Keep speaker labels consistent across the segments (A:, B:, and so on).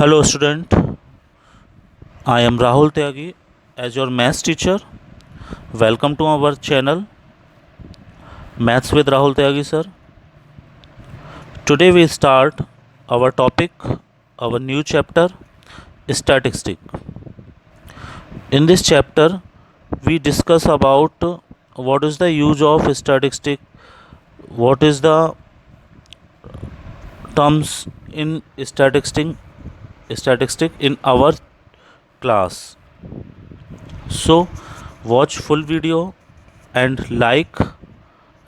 A: Hello student, I am Rahul Tyagi as your maths teacher. Welcome to our channel Maths with Rahul Tyagi sir. Today we start our topic, our new chapter statistic. In this chapter we discuss about what is the use of statistic, what is the terms in statistic in our class. So watch full video and like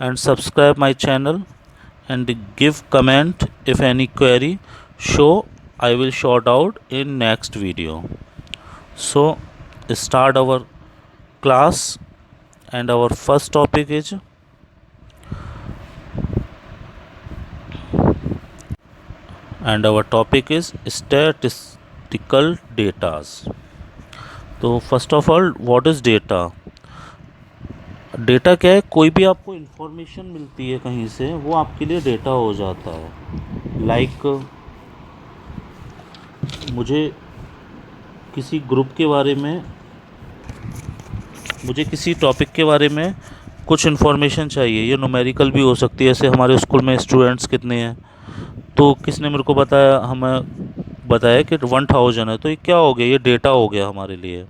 A: and subscribe my channel and give comment if any query, show I will sort out in next video. So start our class and our first topic is statistical datas. तो first of all what is data? Data क्या है? कोई भी आपको information मिलती है कहीं से, वो आपके लिए डेटा हो जाता है। लाइक मुझे किसी ग्रुप के बारे में, मुझे किसी टॉपिक के बारे में कुछ इन्फॉर्मेशन चाहिए। ये न्यूमेरिकल भी हो सकती है, जैसे हमारे स्कूल में स्टूडेंट्स कितने हैं, तो किसने मेरे को बताया, हमें बताया कि 1000 है, तो ये क्या हो गया? ये डेटा हो गया हमारे लिए।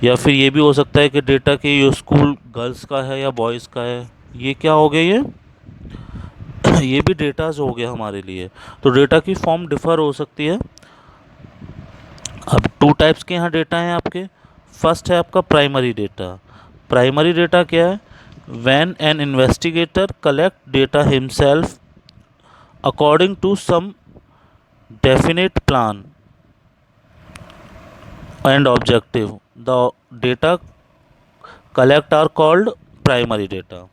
A: या फिर ये भी हो सकता है कि डेटा कि ये स्कूल गर्ल्स का है या बॉयज़ का है, ये क्या हो गया? ये भी डेटाज हो गया हमारे लिए। तो डेटा की फॉर्म डिफ़र हो सकती है। अब टू टाइप्स के यहाँ डेटा हैं आपके। फर्स्ट है आपका प्राइमरी डेटा। प्राइमरी डेटा क्या है? When an investigator collect data himself according to some definite plan and objective, the data collect are called primary data.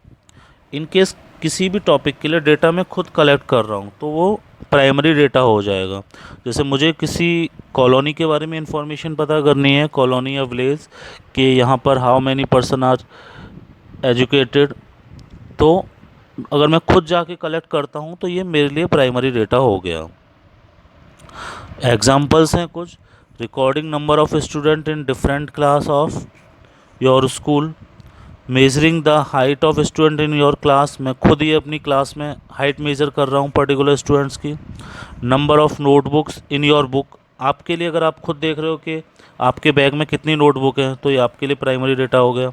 A: In case किसी भी टॉपिक के लिए डेटा मैं खुद कलेक्ट कर रहा हूँ तो वो प्राइमरी डेटा हो जाएगा। जैसे मुझे किसी कॉलोनी के बारे में इंफॉर्मेशन पता करनी है, कॉलोनी या विलेज कि यहाँ पर how many person are educated, तो अगर मैं खुद जाके कलेक्ट करता हूँ तो ये मेरे लिए प्राइमरी डेटा हो गया। एग्जाम्पल्स हैं कुछ। Recording number of student in different class of your school, measuring the height of student in your class, मैं खुद ही अपनी क्लास में हाइट मेज़र कर रहा हूँ पर्टिकुलर स्टूडेंट्स की। Number of notebooks in your book, आपके लिए अगर आप खुद देख रहे हो कि आपके बैग में कितनी नोटबुक है, तो ये आपके लिए प्राइमरी डेटा हो गया।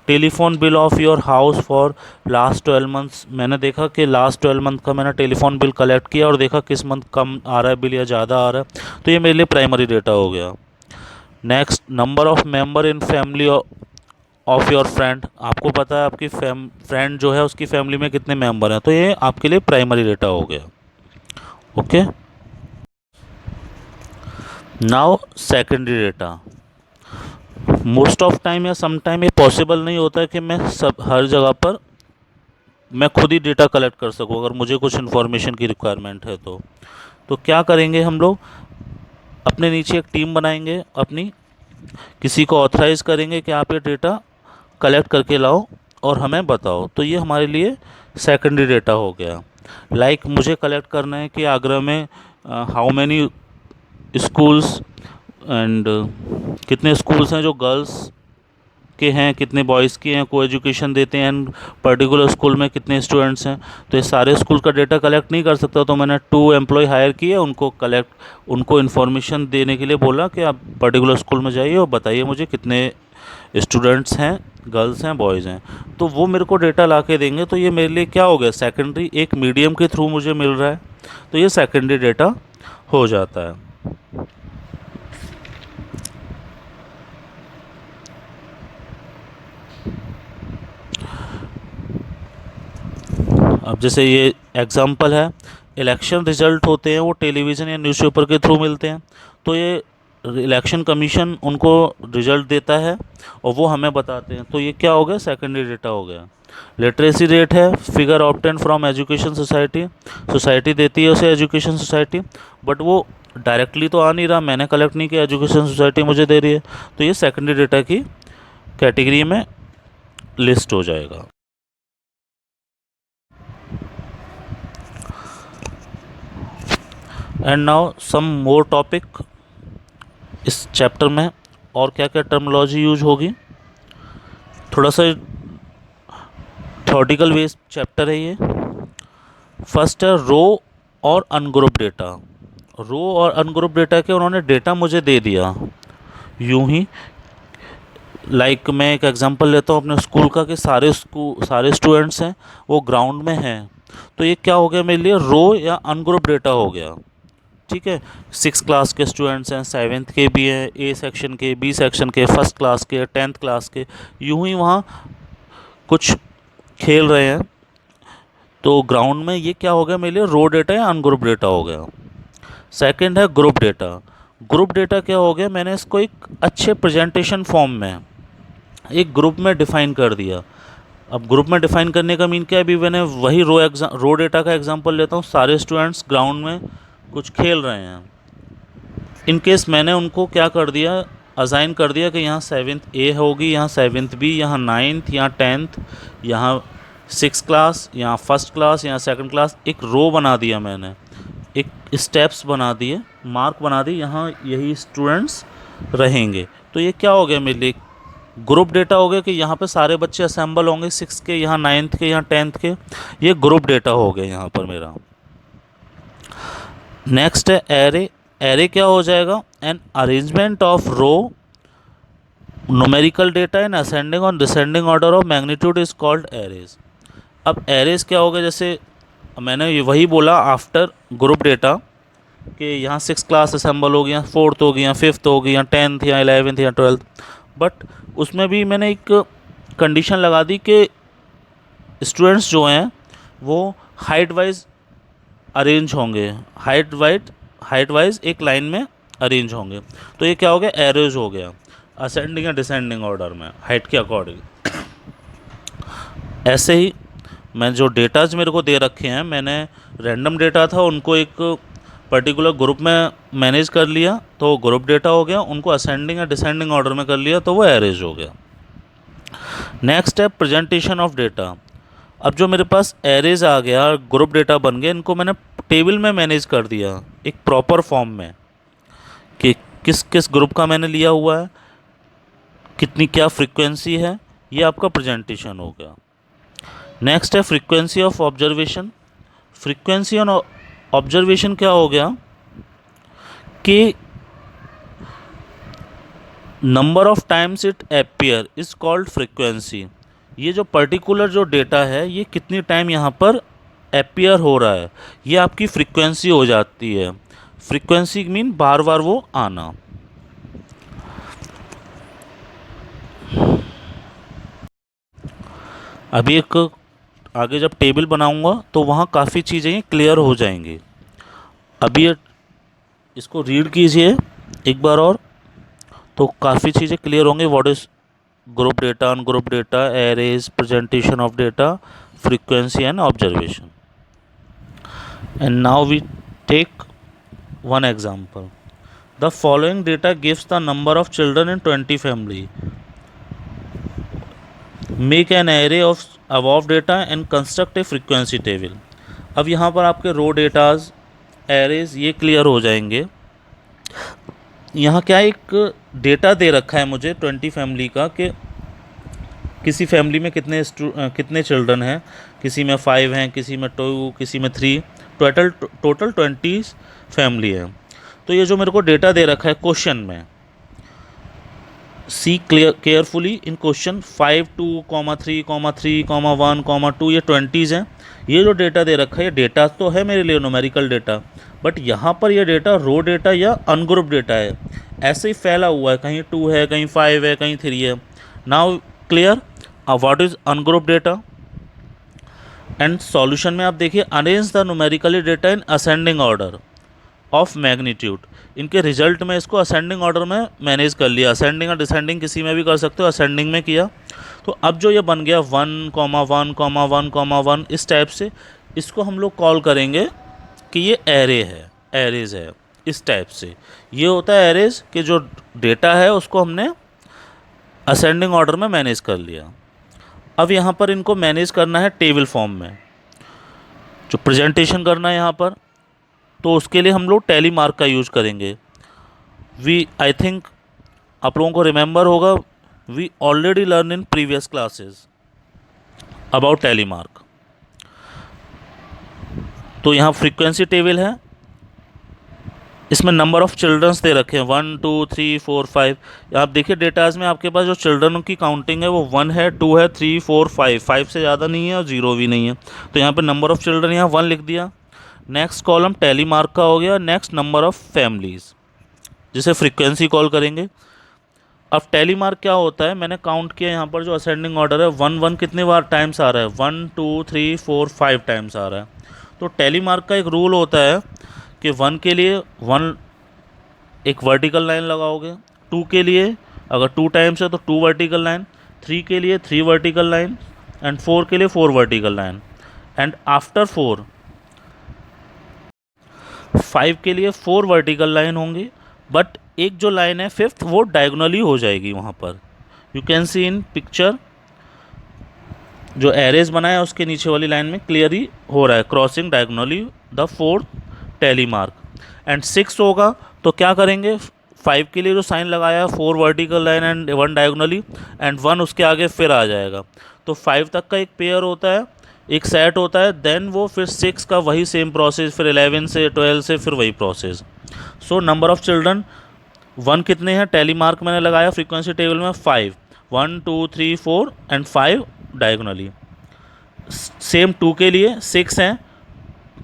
A: Telephone bill of your house for last 12 months, मैंने देखा कि लास्ट 12 मंथ का मैंने टेलीफोन बिल कलेक्ट किया और देखा किस मंथ कम आ रहा है बिल या ज़्यादा आ रहा है, तो ये मेरे लिए प्राइमरी डेटा हो गया। Next, number of member in family of your friend, आपको पता है आपकी फ्रेंड जो है उसकी फैमिली में कितने मेंबर हैं, तो ये आपके लिए प्राइमरी डेटा हो गया। Okay, now secondary data. Most of time या सम टाइम ये पॉसिबल नहीं होता है कि मैं सब हर जगह पर मैं खुद ही डेटा कलेक्ट कर सकूं। अगर मुझे कुछ इन्फॉर्मेशन की रिक्वायरमेंट है तो क्या करेंगे हम लोग? अपने नीचे एक टीम बनाएंगे अपनी, किसी को ऑथराइज करेंगे कि आप ये डेटा कलेक्ट करके लाओ और हमें बताओ, तो ये हमारे लिए सेकेंडरी डेटा हो गया। लाइक मुझे कलेक्ट करना है कि आगरा में हाउ मैनी स्कूल्स एंड कितने स्कूल्स हैं जो गर्ल्स के हैं, कितने बॉयज़ के हैं, को एजुकेशन देते हैं, एंड पर्टिकुलर स्कूल में कितने स्टूडेंट्स हैं। तो ये सारे स्कूल का डेटा कलेक्ट नहीं कर सकता, तो मैंने 2 एम्प्लॉय हायर किए, उनको इन्फॉर्मेशन देने के लिए बोला कि आप पर्टिकुलर स्कूल में जाइए और बताइए मुझे कितने स्टूडेंट्स हैं, गर्ल्स हैं, बॉयज़ हैं, तो वो मेरे को डेटा ला के देंगे। तो ये मेरे लिए क्या हो गया? सेकेंडरी, एक मीडियम के थ्रू मुझे मिल रहा है, तो ये सेकेंडरी डेटा हो जाता है। अब जैसे ये एग्जांपल है, इलेक्शन रिजल्ट होते हैं वो टेलीविज़न या न्यूज़पेपर के थ्रू मिलते हैं, तो ये इलेक्शन कमीशन उनको रिजल्ट देता है और वो हमें बताते हैं, तो ये क्या हो गया? सेकेंडरी डेटा हो गया। लिटरेसी रेट है, figure obtain from education society, society देती है उसे एजुकेशन सोसाइटी, बट वो डायरेक्टली तो आ नहीं रहा, मैंने कलेक्ट नहीं किया, एजुकेशन सोसाइटी मुझे दे रही है, तो ये सेकेंडरी डेटा की कैटेगरी में लिस्ट हो जाएगा। And now some more topic इस चैप्टर में, और क्या क्या टर्मिनोलॉजी यूज होगी। थोड़ा सा थ्योरेटिकल बेस्ड चैप्टर है ये। फर्स्ट है रो और अनग्रुप डेटा। रो और अनग्रुप डेटा के उन्होंने डेटा मुझे दे दिया यूं ही। लाइक मैं एक एग्जांपल लेता हूँ अपने स्कूल का कि सारे स्टूडेंट्स हैं वो ग्राउंड में हैं, तो ये क्या हो गया मेरे लिए, रो या अनग्रुप डेटा हो गया। ठीक है, 6 क्लास के स्टूडेंट्स हैं, 7th के भी हैं, ए सेक्शन के, बी सेक्शन के, फर्स्ट क्लास के, 10th क्लास के, यूं ही वहाँ कुछ खेल रहे हैं। तो ग्राउंड में ये क्या हो गया मेरे लिए, रो डेटा या अनग्रुप डेटा हो गया। सेकंड है ग्रुप डेटा। ग्रुप डेटा क्या हो गया, मैंने इसको एक अच्छे प्रेजेंटेशन फॉर्म में एक ग्रुप में डिफ़ाइन कर दिया। अब ग्रुप में डिफ़ाइन करने का मीन क्या है, अभी मैंने वही रो डेटा का एग्जांपल लेता हूँ। सारे स्टूडेंट्स ग्राउंड में कुछ खेल रहे हैं। इन केस मैंने उनको क्या कर दिया, असाइन कर दिया कि यहाँ 7th ए होगी, यहाँ 7th बी, यहाँ 9th, यहाँ 10th, यहाँ 6 क्लास, यहाँ फर्स्ट क्लास, यहाँ सेकंड क्लास। एक रो बना दिया मैंने, एक स्टेप्स बना दिए, मार्क बना दिए, यहाँ यही स्टूडेंट्स रहेंगे। तो ये क्या हो गया मेरे लिए, ग्रुप डेटा हो गया कि यहाँ पे सारे बच्चे असेंबल होंगे, 6 के, यहाँ 9th के, यहाँ 10th के। ये ग्रुप डेटा हो गया यहाँ पर मेरा। नेक्स्ट है एरे। एरे क्या हो जाएगा, an arrangement of raw numerical data in ascending और descending order of magnitude is called arrays. अब एरेज क्या हो गया, जैसे मैंने ये वही बोला आफ्टर ग्रुप डेटा कि यहाँ 6 क्लास असेंबल होगी, यहाँ 4th होगी, यहाँ 5th होगी, यहाँ 10th, यहाँ 11th, यहाँ 12th। बट उसमें भी मैंने एक कंडीशन लगा दी कि स्टूडेंट्स जो हैं वो हाइट वाइज अरेंज होंगे, हाइट वाइज एक लाइन में अरेंज होंगे। तो ये क्या हो गया, एरेज हो गया, असेंडिंग या डिसेंडिंग ऑर्डर में हाइट के अकॉर्डिंग। ऐसे ही मैं जो डेटाज मेरे को दे रखे हैं, मैंने रैंडम डेटा था उनको एक पर्टिकुलर ग्रुप में मैनेज कर लिया तो ग्रुप डेटा हो गया, उनको असेंडिंग या डिसेंडिंग ऑर्डर में कर लिया तो वो एरेज हो गया। नेक्स्ट है प्रेजेंटेशन ऑफ डेटा। अब जो मेरे पास एरेज आ गया, ग्रुप डेटा बन गए, इनको मैंने टेबल में मैनेज कर दिया एक प्रॉपर फॉर्म में कि किस किस ग्रुप का मैंने लिया हुआ है, कितनी क्या फ्रीक्वेंसी है, ये आपका प्रेजेंटेशन हो गया। नेक्स्ट है frequency of observation. Frequency on observation क्या हो गया कि number of times it appear is called frequency. ये जो पर्टिकुलर जो डेटा है ये कितनी टाइम यहाँ पर अपीयर हो रहा है, ये आपकी फ्रीक्वेंसी हो जाती है। फ्रीक्वेंसी मीन बार बार वो आना। अभी एक आगे जब टेबल बनाऊंगा तो वहाँ काफ़ी चीज़ें क्लियर हो जाएंगी। अभी इसको रीड कीजिए एक बार और, तो काफ़ी चीज़ें क्लियर होंगी। What is group data, ungroup data, arrays, presentation of data, frequency and observation. And now we take one example. The following data gives the number of children in 20 family. Make an array of above data and construct a frequency table. अब यहाँ पर आपके रो datas, arrays ये clear हो जाएंगे। यहाँ क्या एक डेटा दे रखा है मुझे 20 फैमिली का कि किसी फैमिली में कितने चिल्ड्रन हैं, किसी में 5 हैं, किसी में 2, किसी में 3, टोटल 20 फैमिली है। तो ये जो मेरे को डेटा दे रखा है क्वेश्चन में, सी केयरफुली इन क्वेश्चन 5, 2, 3, 3, 1, 2, ये 20s हैं। ये जो डेटा दे रखा है ये डेटा तो है मेरे लिए न्यूमेरिकल डेटा, बट यहाँ पर ये डेटा रो डेटा या अनग्रुप डेटा है, ऐसे ही फैला हुआ है, कहीं 2 है, कहीं 5 है, कहीं 3 है। Now clear what is ungroup data. And solution में आप देखिए, arrange the numerically data in ascending order of magnitude. इनके रिजल्ट में इसको असेंडिंग ऑर्डर में मैनेज कर लिया, असेंडिंग और डिसेंडिंग किसी में भी कर सकते हो, असेंडिंग में किया। तो अब जो ये बन गया 1,1,1,1 इस टाइप से, इसको हम लोग कॉल करेंगे कि ये एरे है, एरेज है इस टाइप से। ये होता है एरेज कि जो डेटा है उसको हमने असेंडिंग ऑर्डर में मैनेज कर लिया। अब यहाँ पर इनको मैनेज करना है टेबल फॉर्म में, जो प्रेजेंटेशन करना है यहाँ पर तो उसके लिए हम लोग टैली मार्क का यूज करेंगे। आई थिंक आप लोगों को रिमेंबर होगा, we already learn in previous classes about tally mark. तो यहाँ फ्रीक्वेंसी टेबल है, इसमें नंबर ऑफ़ चिल्ड्रंस दे रखे हैं 1 2 3 4 5। आप देखिए डेटाज में आपके पास जो चिल्ड्रन की काउंटिंग है वो 1 है, 2 है, 3 4 5 से ज़्यादा नहीं है और 0 भी नहीं है। तो यहाँ पे नंबर ऑफ़ चिल्ड्रन यहाँ 1 लिख दिया। नेक्स्ट कॉलम टैली मार्क का हो गया। नेक्स्ट नंबर ऑफ़ फैमिलीज़, जिसे फ्रीक्वेंसी कॉल करेंगे। अब टैली मार्क क्या होता है, मैंने काउंट किया यहाँ पर जो असेंडिंग ऑर्डर है 1 1 कितने बार टाइम्स आ रहा है, 1 2 3 4 5 टाइम्स आ रहा है। तो टैली मार्क का एक रूल होता है कि 1 के लिए 1 एक वर्टिकल लाइन लगाओगे, 2 के लिए अगर 2 टाइम्स है तो 2 वर्टिकल लाइन, 3 के लिए 3 वर्टिकल लाइन एंड 4 के लिए 4 वर्टिकल लाइन एंड आफ्टर 4 5 के लिए 4 वर्टिकल लाइन होंगी। बट एक जो लाइन है 5th वो डायगोनली हो जाएगी वहाँ पर। You can see in picture जो एरेज बनाया उसके नीचे वाली लाइन में क्लियरली हो रहा है crossing diagonally the 4th tally mark. And 6 होगा तो क्या करेंगे, 5 के लिए जो साइन लगाया 4 vertical line and 1 diagonally and 1 उसके आगे फिर आ जाएगा। तो 5 तक का एक पेयर होता है, एक सेट होता है, देन वो फिर 6 का वही सेम प्रोसेस, फिर 11 से 12 से फिर वही process. So number of children 1 कितने हैं, टैली मार्क मैंने लगाया फ्रीक्वेंसी टेबल में 5, 1 2 3 4 एंड 5 डायगोनली। सेम 2 के लिए 6 हैं,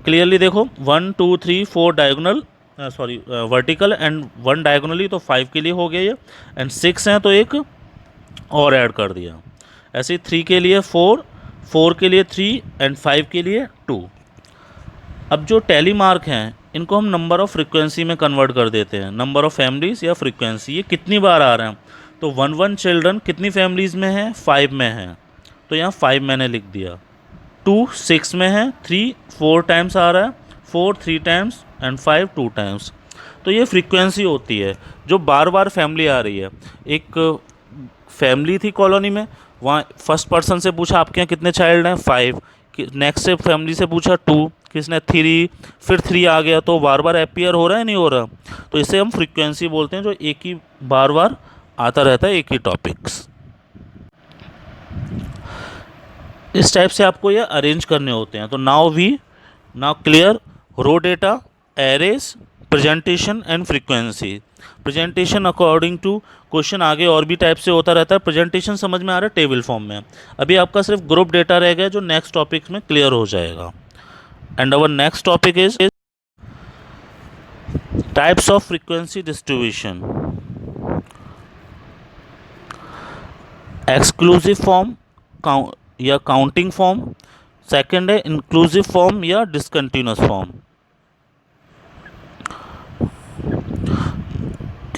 A: क्लियरली देखो 1 2 3 4 डायगोनल वर्टिकल एंड 1 डायगोनली, तो 5 के लिए हो गया ये। एंड 6 हैं तो एक और ऐड कर दिया। ऐसे ही 3 के लिए 4, 4 के लिए 3 एंड 5 के लिए 2। अब जो टैली मार्क हैं इनको हम नंबर ऑफ़ फ्रीक्वेंसी में कन्वर्ट कर देते हैं, नंबर ऑफ़ फैमिलीज़ या फ्रीक्वेंसी, ये कितनी बार आ रहे हैं। तो 1 1 चिल्ड्रन कितनी फैमिलीज़ में है, 5 में है, तो यहाँ 5 मैंने लिख दिया। 2 6 में है, 3 4 टाइम्स आ रहा है, 4 3 टाइम्स एंड 5 2 टाइम्स। तो ये फ्रीक्वेंसी होती है जो बार बार फैमिली आ रही है। एक फैमिली थी कॉलोनी में, वहाँ फर्स्ट पर्सन से पूछा आपके यहाँ कितने चाइल्ड हैं, 5। नेक्स्ट से फैमिली से पूछा 2, किसने 3, फिर 3 आ गया, तो बार बार अपीयर हो रहा है नहीं हो रहा। तो इसे हम फ्रीक्वेंसी बोलते हैं, जो एक ही बार बार आता रहता है, एक ही टॉपिक्स। इस टाइप से आपको ये अरेंज करने होते हैं। तो now clear raw data, arrays, presentation and frequency. Presentation according to question आगे और भी टाइप से होता रहता है। प्रेजेंटेशन समझ में आ रहा है टेबल फॉर्म में। अभी आपका सिर्फ ग्रुप डेटा रह गया जो नेक्स्ट टॉपिक में क्लियर हो जाएगा। And our next topic is types of frequency distribution. Exclusive form या काउंटिंग फॉर्म, सेकंड है इंक्लूसिव फॉर्म या डिसकंटिन्यूअस फॉर्म।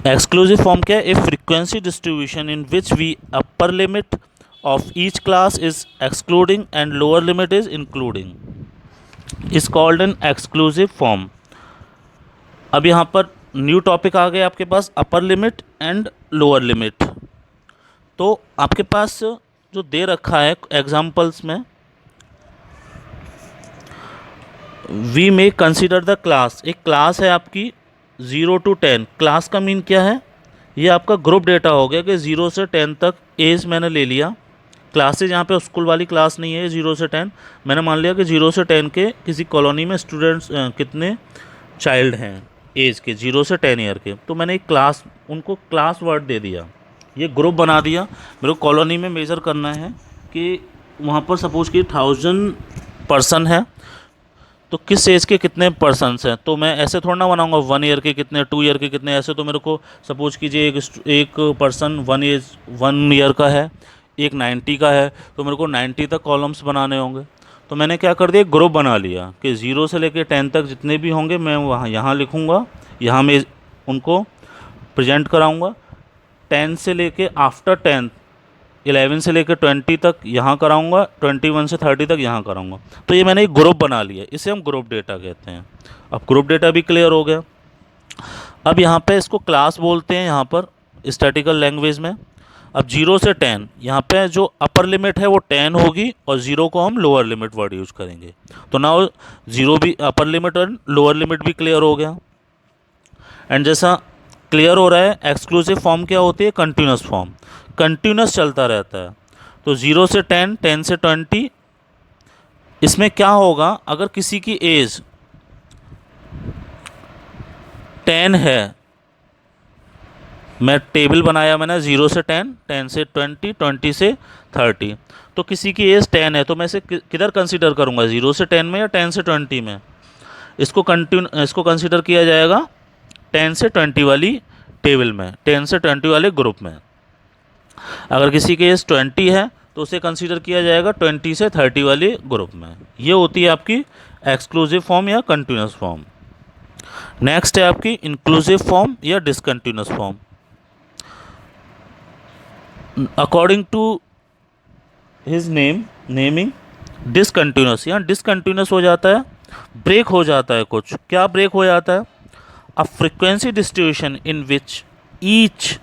A: एक्सक्लूसिव फॉर्म क्या है, a frequency distribution in which we upper limit of each class is excluding and lower limit is including is called an exclusive form. अब यहाँ पर new topic आ गया आपके पास, upper limit and lower limit. तो आपके पास जो दे रखा है एग्जाम्पल्स में, we may consider the class, एक क्लास है आपकी 0 to 10। क्लास का मीन क्या है, ये आपका ग्रुप डेटा हो गया कि 0 से 10 तक एज मैंने ले लिया। क्लासेज यहाँ पे स्कूल वाली क्लास नहीं है, 0 से 10 मैंने मान लिया कि 0 से 10 के किसी कॉलोनी में स्टूडेंट्स कितने चाइल्ड हैं एज के 0 से 10 ईयर के, तो मैंने एक क्लास, उनको क्लास वर्ड दे दिया, ये ग्रुप बना दिया। मेरे को कॉलोनी में मेज़र करना है कि वहाँ पर सपोज कि 1000 पर्सन है, तो किस एज के कितने पर्सनस हैं। तो मैं ऐसे थोड़ा ना बनाऊंगा 1 ईयर के कितने, 2 ईयर के कितने, ऐसे तो मेरे को सपोज कीजिए एक पर्सन 1 ईयर का है, एक 90 का है, तो मेरे को 90 तक कॉलम्स बनाने होंगे। तो मैंने क्या कर दिया, ग्रुप बना लिया कि 0 से लेकर 10 तक जितने भी होंगे मैं वहाँ यहाँ लिखूँगा, यहाँ मैं उनको प्रेजेंट कराऊँगा। 10 से लेके आफ्टर 10, 11 से लेकर 20 तक यहाँ कराऊंगा, 21 से 30 तक यहाँ कराऊंगा। तो ये मैंने एक ग्रुप बना लिया, इसे हम ग्रुप डेटा कहते हैं। अब ग्रुप डेटा भी क्लियर हो गया। अब यहाँ पे इसको क्लास बोलते हैं यहाँ पर स्टैटिकल लैंग्वेज में। अब 0 से 10 यहाँ पे जो अपर लिमिट है वो 10 होगी और 0 को हम लोअर लिमिट वर्ड यूज करेंगे। तो नाउ 0 भी अपर लिमिट और लोअर लिमिट भी क्लियर हो गया। एंड जैसा क्लियर हो रहा है, एक्सक्लूसिव फॉर्म क्या होती है? कंटिन्यूस फॉर्म, कंटिन्यूस चलता रहता है। तो 0 से 10, 10 से 20, इसमें क्या होगा? अगर किसी की एज 10 है, मैं टेबल बनाया मैंने 0 से 10, 10 से 20, 20 से 30, तो किसी की एज 10 है तो मैं इसे किधर कंसीडर करूंगा? 0 से 10 में या 10 से 20 में? इसको कंसीडर किया जाएगा 10 से 20 वाली टेबल में, 10 से 20 वाले ग्रुप में। अगर किसी की एज 20 है तो उसे कंसीडर किया जाएगा 20 से 30 वाले ग्रुप में। ये होती है आपकी एक्सक्लूसिव फॉर्म या कंटिन्यूस फॉर्म। नेक्स्ट है आपकी इंक्लूसिव फॉर्म या discontinuous form. According to his naming discontinuous, यहाँ डिसकंटिन्यूस हो जाता है, ब्रेक हो जाता है। कुछ क्या ब्रेक हो जाता है? A frequency distribution in which each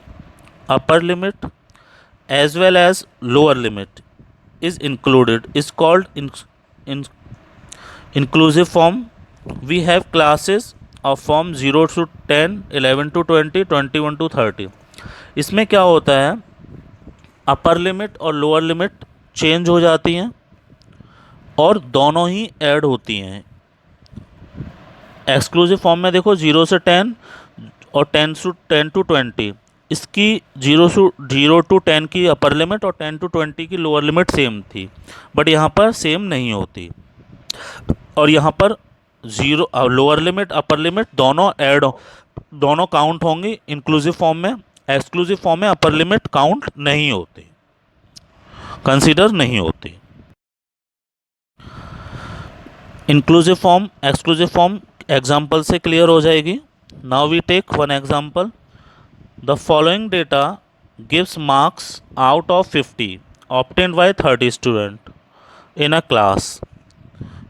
A: upper limit as well as lower limit is included is called inclusive form. We have classes of form 0 to 10, 11 to 20, 21 to 30. इसमें क्या होता है? अपर लिमिट और लोअर लिमिट चेंज हो जाती हैं और दोनों ही ऐड होती हैं। एक्सक्लूसिव फॉर्म में देखो 0 से 10 और 10 टू 20, इसकी 0 टू 10 की अपर लिमिट और 10 टू 20 की लोअर लिमिट सेम थी, बट यहाँ पर सेम नहीं होती। और यहाँ पर लोअर लिमिट अपर लिमिट दोनों काउंट होंगी इंक्लूसिव फॉर्म में। एक्सक्लूसिव फॉर्म में अपर लिमिट काउंट नहीं होती, कंसीडर नहीं होती। Inclusive form exclusive form example से क्लियर हो जाएगी। Now we take one example. The following data gives marks out of 50 obtained by 30 student in a class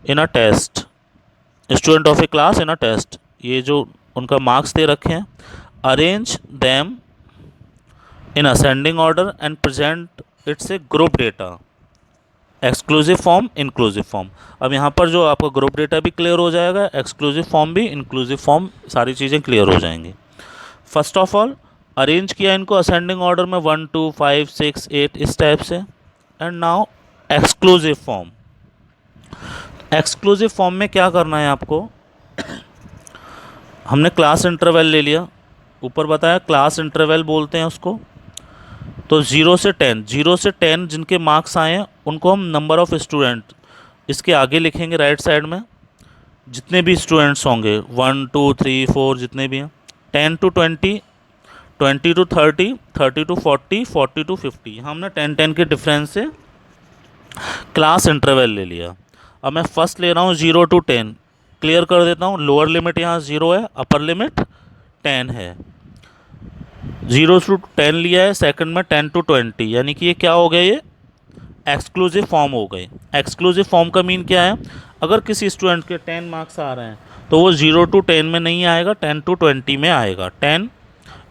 A: in a test, student of a class in a test। ये जो उनका marks दे रखे हैं, arrange them in ascending order and present it's a group data। Exclusive form inclusive form. अब यहाँ पर जो आपका ग्रुप डेटा भी क्लियर हो जाएगा, एक्सक्लूसिव फॉर्म भी, इंक्लूसिव फॉर्म, सारी चीज़ें क्लियर हो जाएंगी। फर्स्ट ऑफ ऑल अरेंज किया इनको असेंडिंग ऑर्डर में 1 2 5 6 8 इस टाइप से। And now exclusive form. Exclusive form में क्या करना है आपको? हमने क्लास इंटरवल ले लिया, ऊपर बताया क्लास इंटरवल बोलते हैं उसको। तो 0 से 10 जिनके मार्क्स आए हैं उनको हम नंबर ऑफ़ स्टूडेंट इसके आगे लिखेंगे राइट साइड में, जितने भी स्टूडेंट्स होंगे 1 2 3 4 जितने भी हैं। 10 टू 20, 20 टू 30, 30 टू 40, 40 टू 50। यहाँ हमने 10 के डिफरेंस से क्लास इंटरवल ले लिया। अब मैं फर्स्ट ले रहा हूँ 0 टू 10, क्लियर कर देता हूँ। लोअर लिमिट यहाँ 0 है, अपर लिमिट 10 है। 0 टू 10 लिया है, सेकंड में 10 टू 20, यानी कि ये क्या हो गया? ये एक्सक्लूसिव फॉर्म हो गए। एक्सक्लूसिव फॉर्म का मीन क्या है? अगर किसी स्टूडेंट के 10 मार्क्स आ रहे हैं तो वो 0 टू 10 में नहीं आएगा, 10 टू 20 में आएगा। 10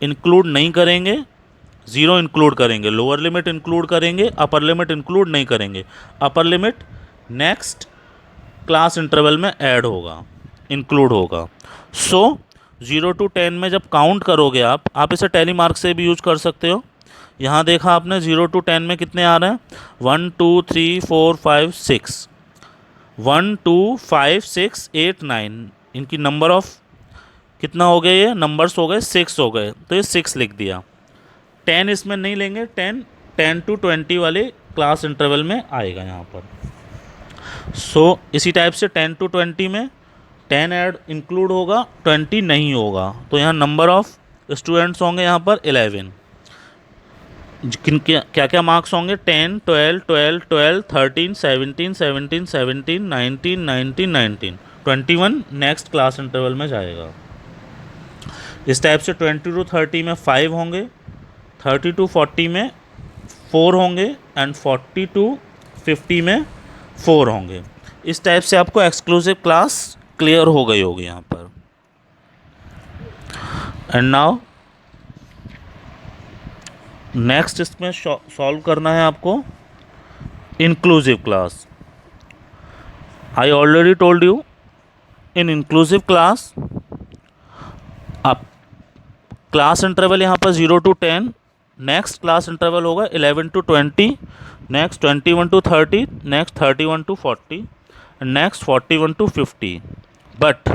A: इंक्लूड नहीं करेंगे, 0 इंक्लूड करेंगे, लोअर लिमिट इंक्लूड करेंगे, अपर लिमिट इंक्लूड नहीं करेंगे। Upper limit next class interval में ऐड होगा, इंक्लूड होगा। सो 0 टू 10 में जब काउंट करोगे आप इसे टैली मार्क से भी यूज कर सकते हो। यहाँ देखा आपने 0 टू 10 में कितने आ रहे हैं? 1 2 3 4 5 6, 1 2 5 6 8 9, इनकी नंबर ऑफ कितना हो गया? ये नंबर्स हो गए 6 हो गए, तो ये 6 लिख दिया। 10 इसमें नहीं लेंगे, 10 टू 20 वाले क्लास इंटरवल में आएगा यहाँ पर। सो इसी टाइप से 10 टू 20 में 10 ऐड इंक्लूड होगा, 20 नहीं होगा, तो यहाँ नंबर ऑफ स्टूडेंट्स होंगे यहाँ पर 11। क्या क्या मार्क्स होंगे? 10 12 12 12 13 17 17 17 19 19 19 21 नेक्स्ट क्लास इंटरवल में जाएगा। इस टाइप से 20 टू 30 में 5 होंगे, 30 टू 40 में 4 होंगे एंड 40 टू 50 में 4 होंगे। इस टाइप से आपको एक्सक्लूसिव क्लास क्लियर हो गई होगी यहाँ पर। एंड नाउ नेक्स्ट इसमें सॉल्व करना है आपको inclusive class. I already told you in inclusive class आप क्लास इंटरवल यहाँ पर 0 to 10, नेक्स्ट क्लास इंटरवल होगा 11 to 20, next 21 to 30, next 31 to 40, next 41 to 50। But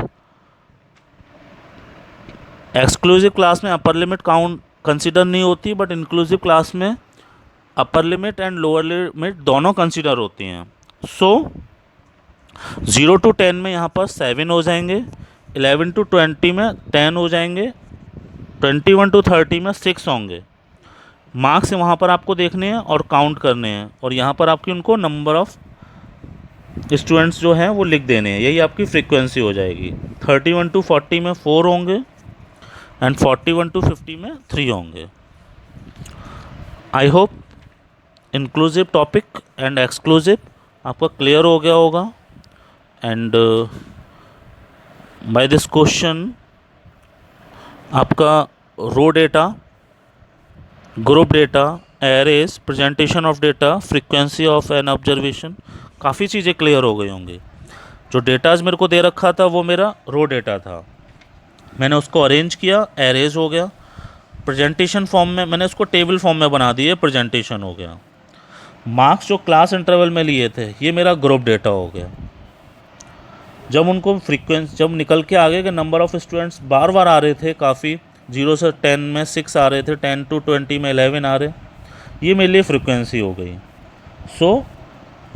A: exclusive class में अपर लिमिट काउंट कंसिडर नहीं होती, बट इंक्लूसिव क्लास में upper limit and lower limit दोनों consider होती हैं। सो 0 to 10 में यहाँ पर 7 हो जाएंगे, 11 to 20 में 10 हो जाएंगे, 21 to 30 में 6 होंगे। मार्क्स वहाँ पर आपको देखने हैं और काउंट करने हैं, और यहाँ पर आपकी उनको नंबर ऑफ़ स्टूडेंट्स जो हैं वो लिख देने हैं। यही आपकी फ्रीक्वेंसी हो जाएगी। 31 to 40 में 4 होंगे एंड 41 to 50 में 3 होंगे। I hope inclusive topic and exclusive आपका क्लियर हो गया होगा। एंड बाय दिस क्वेश्चन आपका raw data, group data, arrays, presentation of data, frequency of an observation, काफ़ी चीज़ें क्लियर हो गई होंगी। जो डेटाज मेरे को दे रखा था वो मेरा रो डेटा था, मैंने उसको अरेंज किया, एरेज हो गया। प्रेजेंटेशन फॉर्म में मैंने उसको टेबल फॉर्म में बना दिए, प्रेजेंटेशन हो गया। मार्क्स जो क्लास इंटरवल में लिए थे ये मेरा ग्रुप डेटा हो गया। जब उनको फ्रीक्वेंसी जब निकल के आ गए कि नंबर ऑफ़ स्टूडेंट्स बार बार आ रहे थे, काफ़ी 0 से 10 में 6 आ रहे थे, 10 to 20 में 11 आ रहे, ये मेरे लिए फ्रीक्वेंसी हो गई। So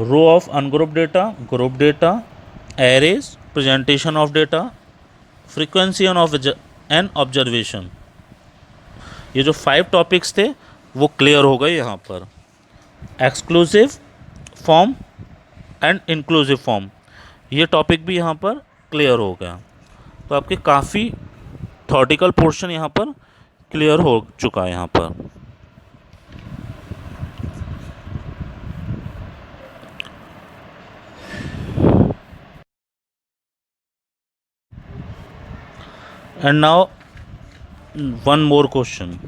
A: raw of ungroup data, group data, arrays, presentation of data, frequency an observation, ये जो 5 टॉपिक्स थे वो क्लियर हो गए यहाँ पर। Exclusive form and inclusive form, ये टॉपिक भी यहाँ पर क्लियर हो गया। तो आपके काफ़ी थॉटिकल पोर्शन यहाँ पर क्लियर हो चुका है यहाँ पर। And now one more question.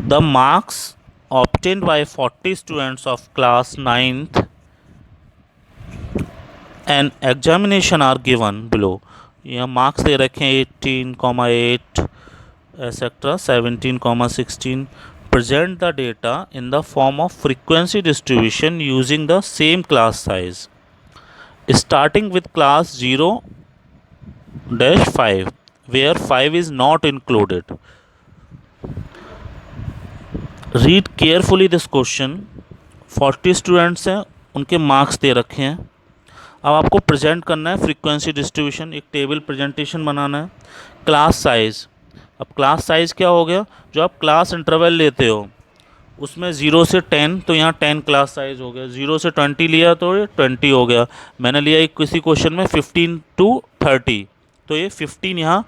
A: The marks obtained by 40 students of class 9th and examination are given below। यहाँ मार्क्स दे रखे हैं 18,8 etcetera 17,16। present the data in the form of frequency distribution using the same class size, starting with class 0-5 where 5 is not included। Read carefully this question. 40 students हैं, उनके marks दे रखे हैं। अब आपको present करना है फ्रीक्वेंसी डिस्ट्रीब्यूशन, एक table presentation बनाना है। क्लास साइज़, अब क्लास साइज़ क्या हो गया, जो आप क्लास इंटरवल लेते हो उसमें 0 से 10, तो यहाँ 10 क्लास साइज़ हो गया। 0 से 20 लिया तो ये 20 हो गया। मैंने लिया एक किसी क्वेश्चन में 15 to 30, तो ये 15 यहाँ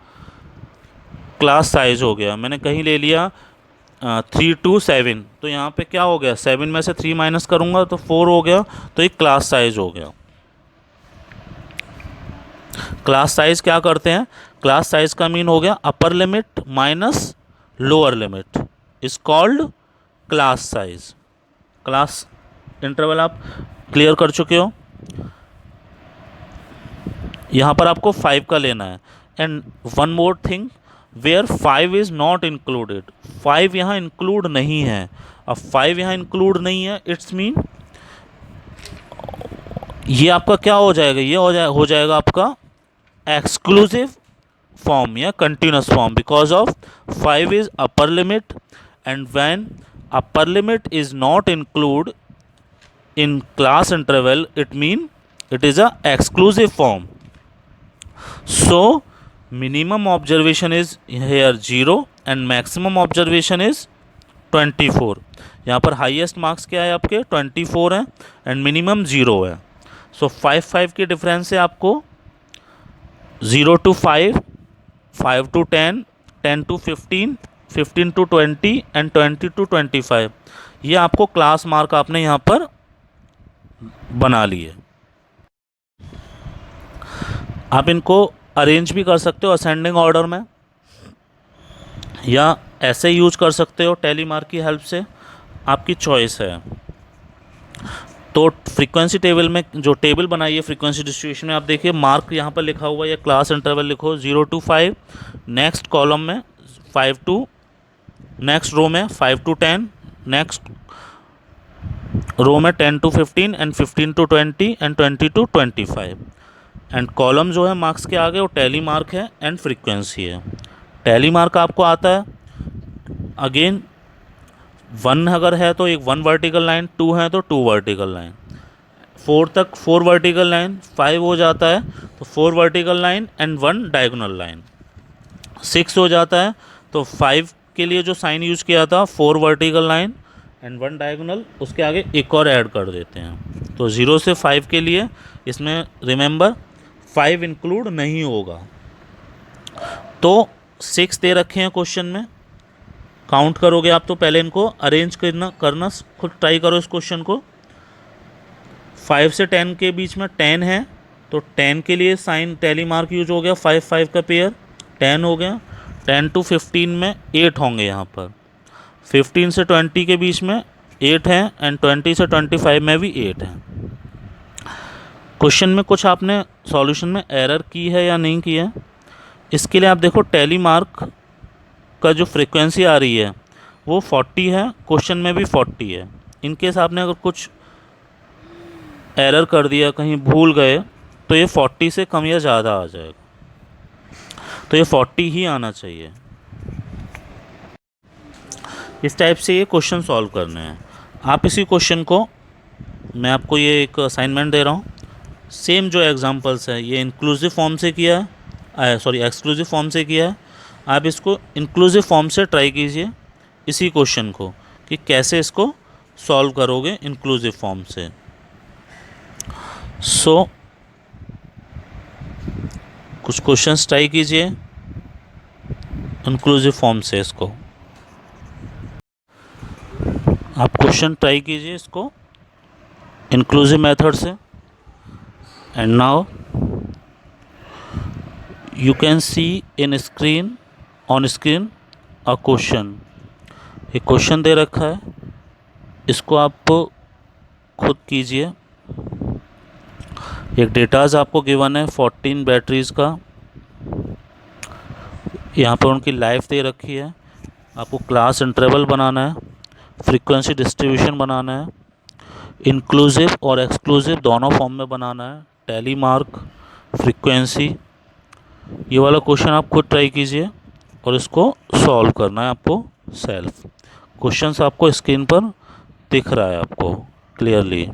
A: क्लास साइज़ हो गया। मैंने कहीं ले लिया 3 to 7, तो यहाँ पे क्या हो गया, 7 में से 3 माइनस करूँगा तो 4 हो गया, तो एक क्लास साइज़ हो गया। क्लास साइज़ क्या करते हैं, क्लास साइज़ का मीन हो गया upper limit minus lower limit is called class size. Class interval आप क्लियर कर चुके हो। यहाँ पर आपको 5 का लेना है। And one more thing, where 5 is not included, 5 यहाँ इंक्लूड नहीं है। अब 5 यहाँ इंक्लूड नहीं है, इट्स मीन ये आपका क्या हो जाएगा, ये हो जाएगा आपका एक्सक्लूसिव फॉर्म या continuous form, because of 5 is upper limit and when upper limit is not include in class interval, it mean it is a exclusive form. So minimum observation is here 0 and maximum observation is 24। यहाँ पर highest marks क्या है आपके 24 हैं and minimum 0 है। सो 5 के difference से आपको 0 to 5, 5 to 10, 10 to 15, 15 to 20 and 20 to 25, ये आपको क्लास मार्क आपने यहाँ पर बना लिए। आप इनको अरेंज भी कर सकते हो असेंडिंग ऑर्डर में या ऐसे यूज कर सकते हो टैली मार्क की हेल्प से, आपकी चॉइस है। तो फ्रीक्वेंसी टेबल में जो टेबल बनाई है फ्रीक्वेंसी डिस्ट्रीब्यूशन में, आप देखिए मार्क यहाँ पर लिखा हुआ है, या क्लास इंटरवल लिखो 0 to 5, नेक्स्ट कॉलम में 5 to, नेक्स्ट रो में 5 to 10, नेक्स्ट रो में 10 to 15 and 15 to 20 and 20 to 25। And column जो है मार्क्स के आगे वो टैली मार्क है एंड फ्रीक्वेंसी है। टैली मार्क आपको आता है, अगेन 1 अगर है तो एक 1 वर्टिकल लाइन, 2 है तो 2 वर्टिकल लाइन, 4 तक 4 वर्टिकल लाइन, 5 हो जाता है तो 4 vertical line and 1 diagonal line, 6 हो जाता है तो 5 के लिए जो साइन यूज किया था 4 वर्टिकल लाइन एंड 1 डायगोनल, उसके आगे एक और ऐड कर देते हैं। तो 0 से 5 के लिए इसमें रिमेंबर 5 इंक्लूड नहीं होगा। तो 6 दे रखे हैं क्वेश्चन में, काउंट करोगे आप तो पहले इनको अरेंज करना खुद ट्राई करो इस क्वेश्चन को। 5 से 10 के बीच में 10 है तो 10 के लिए साइन टैली मार्क यूज हो गया, 5 5 का पेयर 10 हो गया। 10 to 15 में 8 होंगे यहाँ पर, 15 से 20 के बीच में 8 हैं एंड 20 से 25 में भी 8 हैं। क्वेश्चन में कुछ आपने सॉल्यूशन में एरर की है या नहीं की है, इसके लिए आप देखो टैली मार्क का जो फ्रीक्वेंसी आ रही है वो 40 है, क्वेश्चन में भी 40 है। इनकेस आपने अगर कुछ एरर कर दिया, कहीं भूल गए, तो ये 40 से कम या ज़्यादा आ जाएगा, तो ये 40 ही आना चाहिए। इस टाइप से ये क्वेश्चन सॉल्व करने हैं। आप इसी क्वेश्चन को, मैं आपको ये एक असाइनमेंट दे रहा हूँ, सेम जो एग्जांपल्स है ये इंक्लूसिव फॉर्म से किया है, एक्सक्लूसिव फॉर्म से किया है। आप इसको इंक्लूसिव फॉर्म से ट्राई कीजिए इसी क्वेश्चन को, कि कैसे इसको सॉल्व करोगे इंक्लूसिव फॉर्म से। सो कुछ क्वेश्चंस ट्राई कीजिए इंक्लूसिव फॉर्म से, इसको आप क्वेश्चन ट्राई कीजिए इसको इंक्लूसिव मेथड से। And now you can see in screen, on screen a question. एक क्वेश्चन दे रखा है, इसको आप खुद कीजिए। एक डेटाज आपको गिवन है 14 बैटरीज़ का, यहाँ पर उनकी लाइफ दे रखी है। आपको क्लास इंटरवल बनाना है, फ्रीक्वेंसी डिस्ट्रीब्यूशन बनाना है, इंक्लूसिव और एक्सक्लूसिव दोनों फॉर्म में बनाना है, टैली मार्क, फ्रीक्वेंसी। ये वाला क्वेश्चन आप खुद ट्राई कीजिए और इसको सॉल्व करना है आपको सेल्फ। क्वेश्चंस आपको स्क्रीन पर दिख रहा है आपको क्लियरली।